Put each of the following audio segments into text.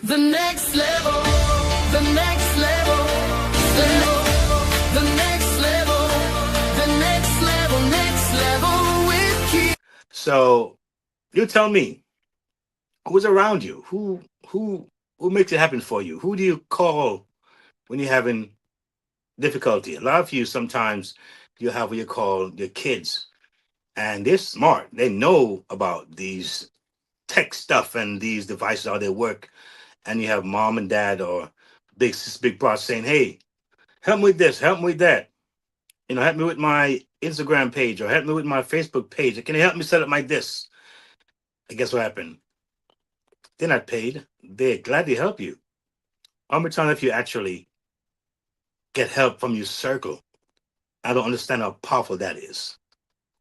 The next level, the next level, the next level, the next level with Keith. So you tell me, who's around you? Who makes it happen for you? Who do you call when you're having difficulty? A lot of you sometimes you have what you call your kids, and they're smart. They know about these tech stuff and these devices, how they work. And you have mom and dad or big sis, big brother saying, "Hey, help me with this, help me with that. Help me with my Instagram page or help me with my Facebook page. Can you help me set up my this?" And guess what happened? They're not paid. They're glad to help you. How many times if you actually get help from your circle? I don't understand how powerful that is.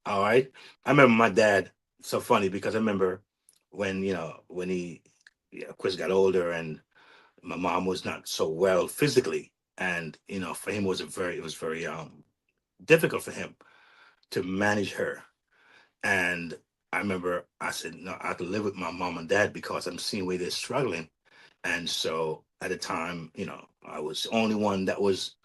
All right. I remember my dad. So funny because I remember when he, yeah, of course, got older and my mom was not so well physically, and for him it was very difficult for him to manage her. And I remember I said, no, I have to live with my mom and dad because I'm seeing where they're struggling. And so at the time, I was the only one that was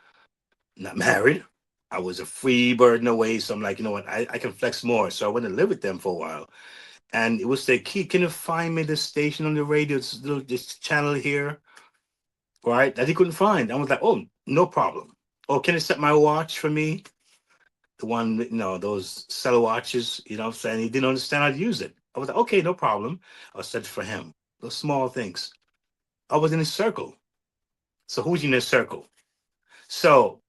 not married. I was a free bird in a way. So I'm like, you know what, I can flex more. So I went to live with them for a while. And it was say, Keith, can you find me this station on the radio, this channel here? Right? That he couldn't find. I was like, oh, no problem. Oh, can you set my watch for me? The one, those cellar watches, what I'm saying? He didn't understand how to use it. I was like, okay, no problem. I'll set it for him. Those small things. I was in his circle. So who's in his circle? So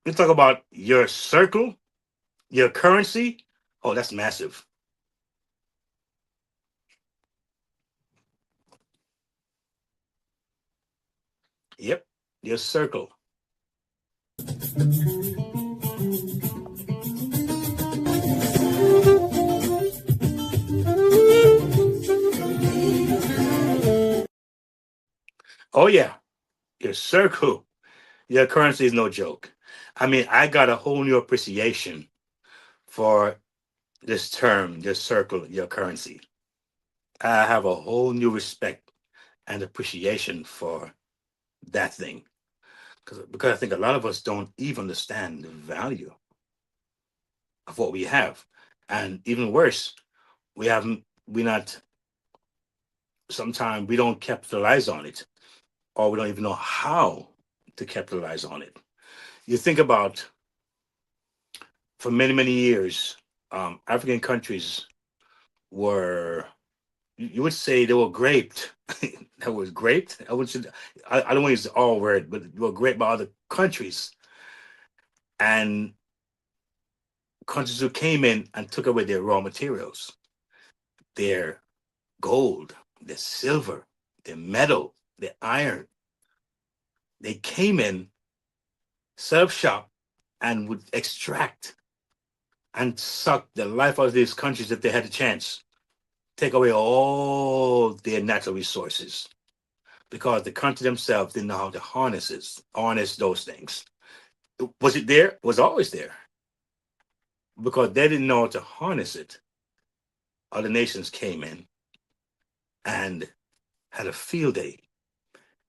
we talk about your circle, your currency. Oh, that's massive. Yep, your circle. Oh yeah, your circle, your currency is no joke. I mean, I got a whole new appreciation for this term, your circle, your currency. I have a whole new respect and appreciation for that thing because I think a lot of us don't even understand the value of what we have, and even worse, we haven't. We not. Sometimes we don't capitalize on it, or we don't even know how to capitalize on it. You think about for many years, African countries were, you would say they were graped. That was graped. I don't want to use the all word, but they were graped by other countries, and countries who came in and took away their raw materials, their gold, their silver, their metal, their iron. They came in, set up shop, and would extract and suck the life out of these countries if they had a chance. Take away all their natural resources because the country themselves didn't know how to harness those things. Was it there? It was always there because they didn't know how to harness it. Other nations came in and had a field day.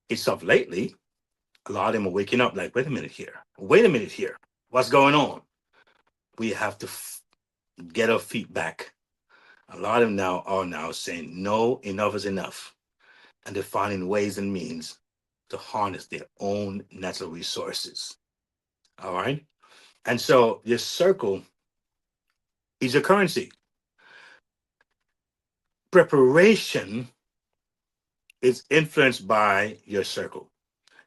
It's up lately. A lot of them are waking up like, wait a minute here. Wait a minute here. What's going on? We have to get our feet back. A lot of them now are now saying, no, enough is enough. And they're finding ways and means to harness their own natural resources. All right. And so your circle is your currency. Preparation is influenced by your circle.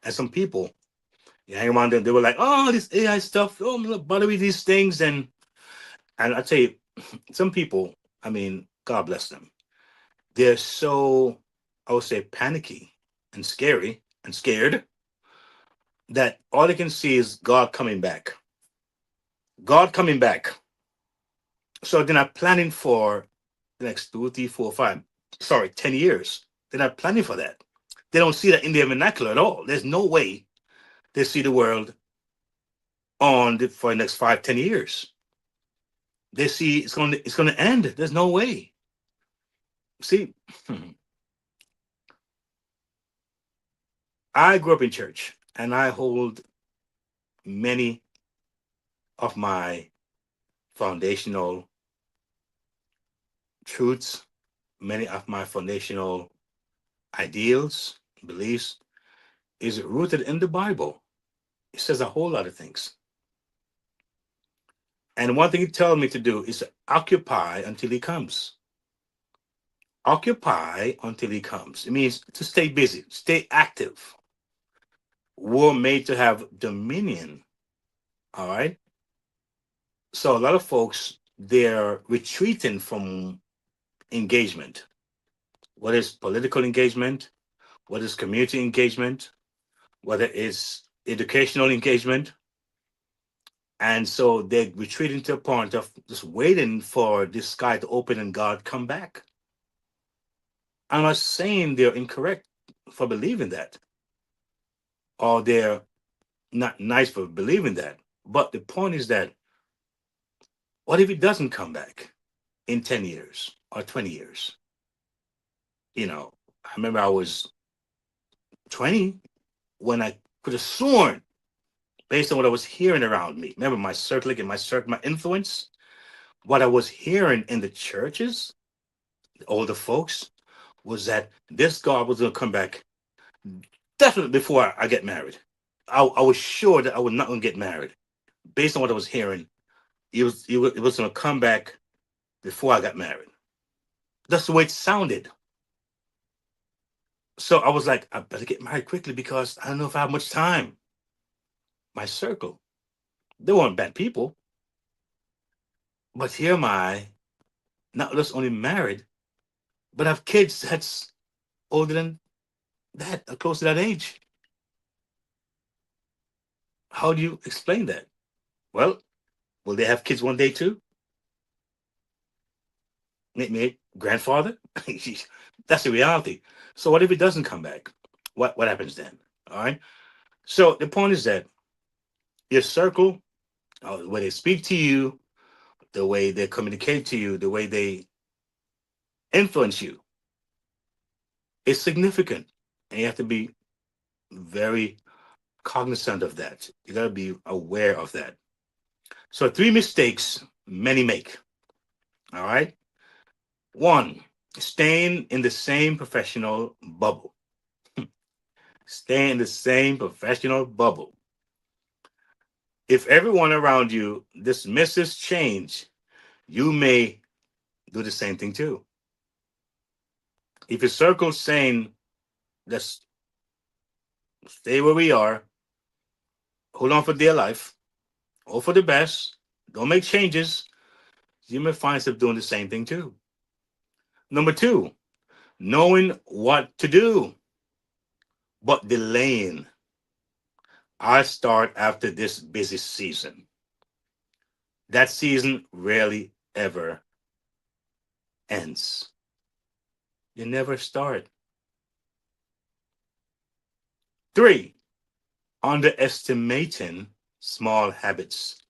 And some people, you hang around them, they were like, oh, this AI stuff, oh, I'm not bother with these things. And I tell you, some people, I mean, God bless them. They're so, I would say, panicky and scary and scared that all they can see is God coming back. God coming back. So they're not planning for the next 2, 3, 4, 5, sorry, 10 years. They're not planning for that. They don't see that in their vernacular at all. There's no way they see the world for the next 5, 10 years. They see it's going to end. There's no way. See, I grew up in church, and I hold many of my foundational truths, many of my foundational ideals, beliefs, is rooted in the Bible. It says a whole lot of things. And one thing he tells me to do is to occupy until he comes. Occupy until he comes. It means to stay busy, stay active. We're made to have dominion. All right. So a lot of folks, they're retreating from engagement, whether it's political engagement, whether it's community engagement, whether it's educational engagement. And so they're retreating to a point of just waiting for this sky to open and God come back. I'm not saying they're incorrect for believing that, or they're not nice for believing that. But the point is that what if it doesn't come back in 10 years or 20 years? You know, I remember I was 20 when I could have sworn, based on what I was hearing around me. Remember my circling and my circle, my influence, what I was hearing in the churches, the older folks, was that this God was going to come back definitely before I get married. I was sure that I was not going to get married based on what I was hearing. It was going to come back before I got married. That's the way it sounded. So I was like, I better get married quickly because I don't know if I have much time. My circle, they weren't bad people, but here am I, not just only married, but I have kids that's older than that, close to that age. How do you explain that? Well, will they have kids one day too? Make me grandfather? That's the reality. So what if it doesn't come back? What happens then? All right. So the point is that your circle, the way they speak to you, the way they communicate to you, the way they influence you, is significant, and you have to be very cognizant of that. You got to be aware of that. So three mistakes many make. All right. One, staying in the same professional bubble. Stay in the same professional bubble. If everyone around you dismisses change, you may do the same thing too. If your circle's saying, let's stay where we are, hold on for dear life, hope for the best, don't make changes, you may find yourself doing the same thing too. Number two, knowing what to do, but delaying. I start after this busy season. That season rarely ever ends. You never start. Three, underestimating small habits.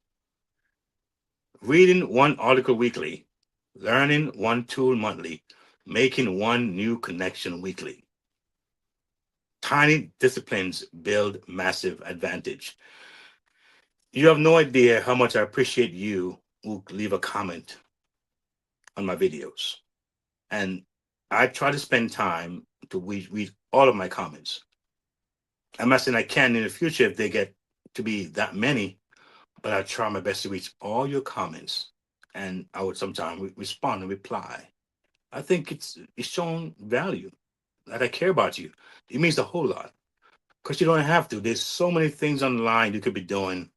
Reading one article weekly, learning one tool monthly, making one new connection weekly. Tiny disciplines build massive advantage. You have no idea how much I appreciate you who leave a comment on my videos. And I try to spend time to read all of my comments. I'm not saying I can in the future if they get to be that many, but I try my best to reach all your comments. And I would sometimes respond and reply. I think it's shown value that I care about you. It means a whole lot because you don't have to. There's so many things online you could be doing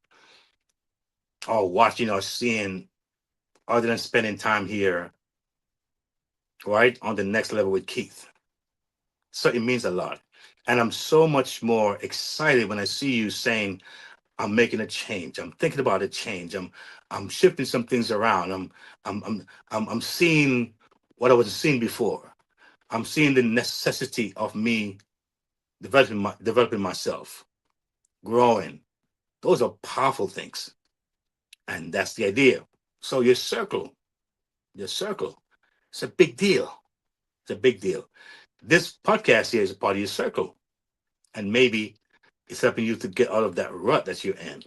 or watching or seeing other than spending time here, right, on the next level with Keith. So it means a lot. And I'm so much more excited when I see you saying, I'm making a change. I'm thinking about a change. I'm shifting some things around. I'm seeing what I wasn't seeing before. I'm seeing the necessity of me developing myself, growing. Those are powerful things. And that's the idea. So your circle, it's a big deal. It's a big deal. This podcast here is a part of your circle. And maybe it's helping you to get out of that rut that you're in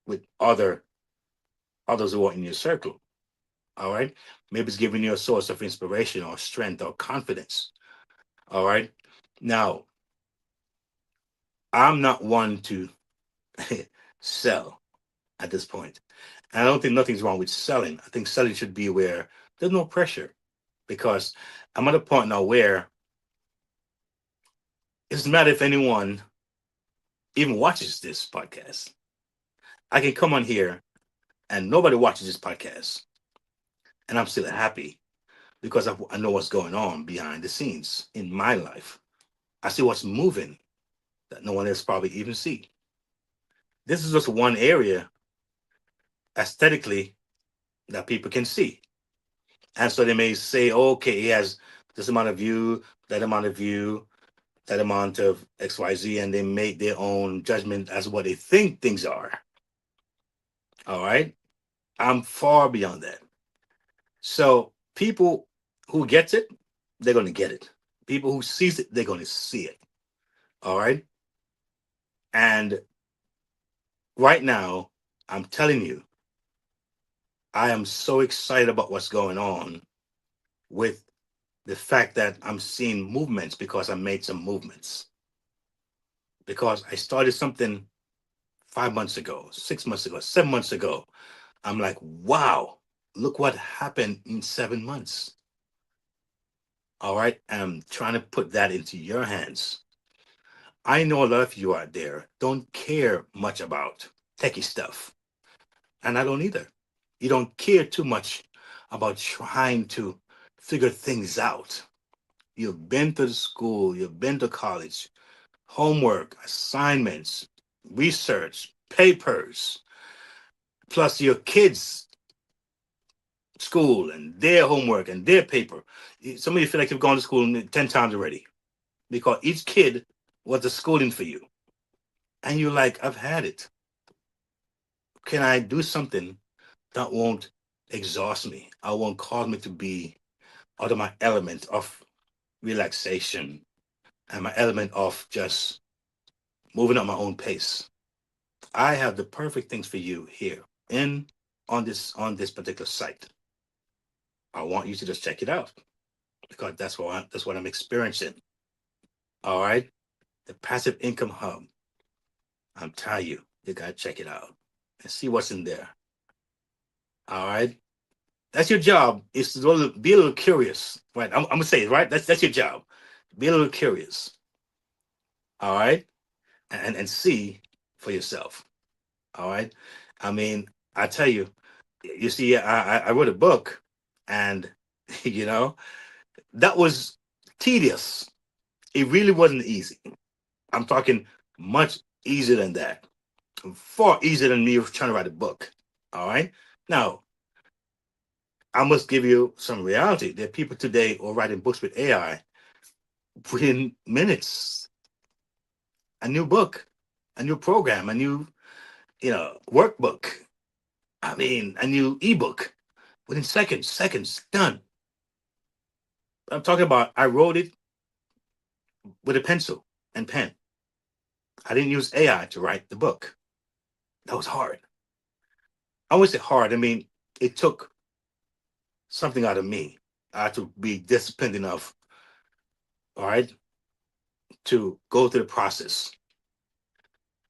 with others who are in your circle. All right. Maybe it's giving you a source of inspiration or strength or confidence. All right. Now, I'm not one to sell at this point. And I don't think nothing's wrong with selling. I think selling should be where there's no pressure, because I'm at a point now where it doesn't matter if anyone even watches this podcast. I can come on here and nobody watches this podcast, and I'm still happy because I know what's going on behind the scenes in my life. I see what's moving that no one else probably even see. This is just one area aesthetically that people can see. And so they may say, oh, okay, he has this amount of view, that amount of view, that amount of XYZ, and they make their own judgment as what they think things are. All right. I'm far beyond that. So people who gets it, they're going to get it. People who sees it, they're going to see it. All right. And right now, I'm telling you, I am so excited about what's going on with the fact that I'm seeing movements because I made some movements. Because I started something 5 months ago, 6 months ago, 7 months ago. I'm like, wow, look what happened in 7 months. All right. And I'm trying to put that into your hands. I know a lot of you out there don't care much about techie stuff. And I don't either. You don't care too much about trying to figure things out. You've been to the school, you've been to college, homework, assignments, research, papers, plus your kids' school and their homework and their paper. Some of you feel like you've gone to school 10 times already because each kid was a schooling for you. And you're like, I've had it. Can I do something that won't exhaust me? I won't cause me to be out of my element of relaxation and my element of just moving at my own pace. I have the perfect things for you here in on this particular site. I want you to just check it out because that's what I'm experiencing. All right, the passive income hub. I'm telling you, you gotta check it out and see what's in there. All right, that's your job. Is to be a little curious, right? I'm gonna say it right. That's your job. Be a little curious. All right, and see for yourself. All right. I mean, I tell you, you see, I wrote a book, and you know that was tedious. It really wasn't easy. I'm talking much easier than that. Far easier than me trying to write a book. All right. Now, I must give you some reality. There are people today who are writing books with AI within minutes. A new book, a new program, a new workbook. I mean, a new ebook within seconds, done. I'm talking about I wrote it with a pencil and pen. I didn't use AI to write the book. That was hard. I wouldn't say hard. I mean, it took something out of me. I had to be disciplined enough, all right, to go through the process.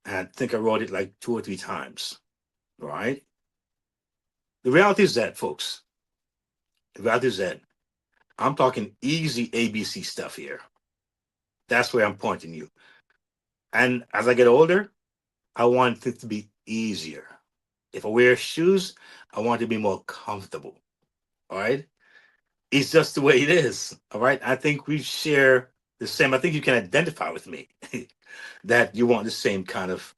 And I think I wrote it like 2 or 3 times, all right? The reality is that, folks, the reality is that I'm talking easy ABC stuff here. That's where I'm pointing you. And as I get older, I want it to be easier. If I wear shoes, I want it to be more comfortable. All right. It's just the way it is. All right. I think we share the same. I think you can identify with me that you want the same kind of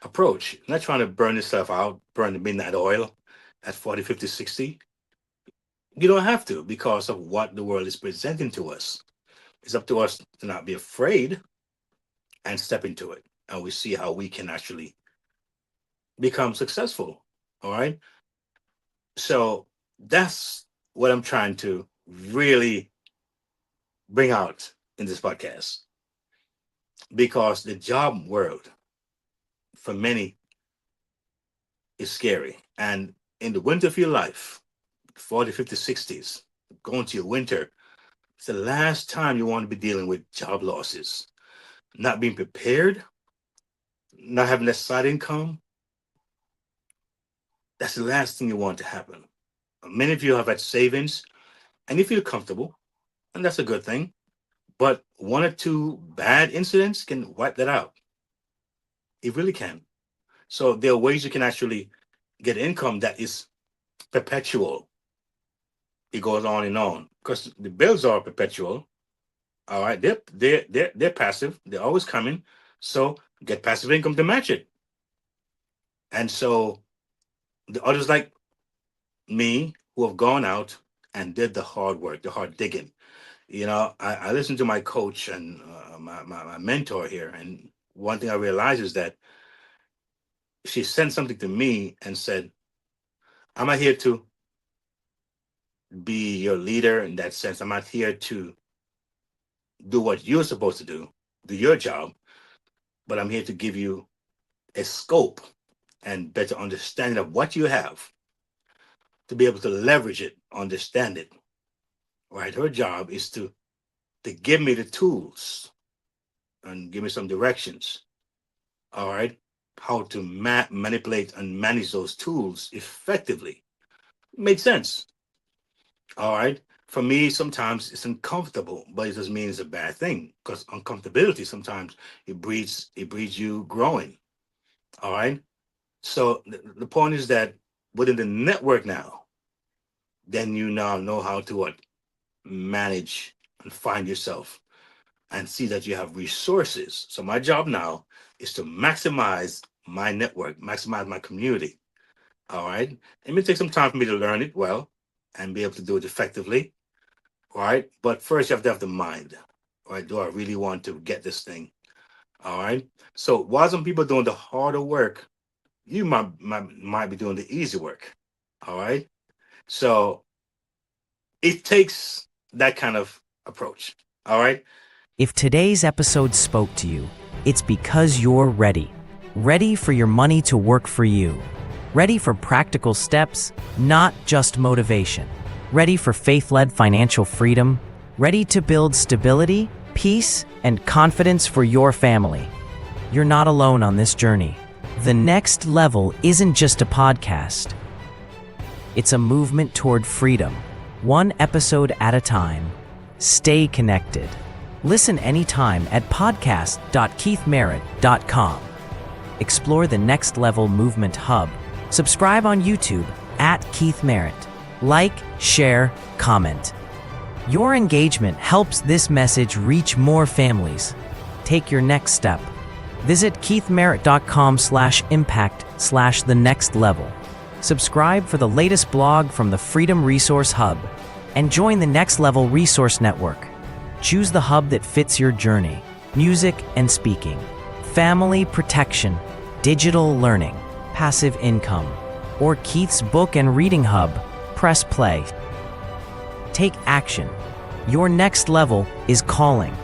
approach. I'm not trying to burn yourself out, burn the midnight oil at 40, 50, 60. You don't have to because of what the world is presenting to us. It's up to us to not be afraid and step into it. And we see how we can actually become successful. All right. So that's what I'm trying to really bring out in this podcast. because the job world for many is scary. And in the winter of your life, 40, 50, 60s, going to your winter, it's the last time you want to be dealing with job losses, not being prepared, not having that side income. That's the last thing you want to happen. Many of you have had savings and you feel comfortable, and that's a good thing. But one or two bad incidents can wipe that out. It really can. So there are ways you can actually get income that is perpetual. It goes on and on because the bills are perpetual. All right, they're passive. They're always coming. So get passive income to match it. And so the others like me who have gone out and did the hard work, the hard digging. I listened to my coach and my mentor here, and one thing I realized is that she sent something to me and said, "I'm not here to be your leader in that sense. I'm not here to do what you're supposed to do your job, but I'm here to give you a scope and better understanding of what you have to be able to leverage it, understand it." Right? Her job is to give me the tools and give me some directions. All right, how to manipulate and manage those tools effectively. Makes sense. All right. For me, sometimes it's uncomfortable, but it doesn't mean it's a bad thing because uncomfortability sometimes it breeds you growing. All right. So the point is that within the network now, then you now know how to what manage and find yourself and see that you have resources. So my job now is to maximize my network, maximize my community. All right. It may take some time for me to learn it well and be able to do it effectively. All right. But first, you have to have the mind. All right. Do I really want to get this thing? All right. So while some people doing the harder work, you might be doing the easy work. All right. So it takes that kind of approach. All right. If today's episode spoke to you, it's because you're ready. Ready for your money to work for you. Ready for practical steps, not just motivation. Ready for faith-led financial freedom. Ready to build stability, peace, and confidence for your family. You're not alone on this journey. The Next Level isn't just a podcast. It's a movement toward freedom, one episode at a time. Stay connected. Listen anytime at podcast.keithmerritt.com. Explore the Next Level Movement Hub. Subscribe on YouTube at Keith Merritt. Like, share, comment. Your engagement helps this message reach more families. Take your next step. Visit keithmerritt.com/impact/the next level. Subscribe for the latest blog from the Freedom Resource Hub and join the Next Level Resource Network. Choose the hub that fits your journey. Music and speaking, family protection, digital learning, passive income, or Keith's book and reading hub. Press play. Take action. Your next level is calling.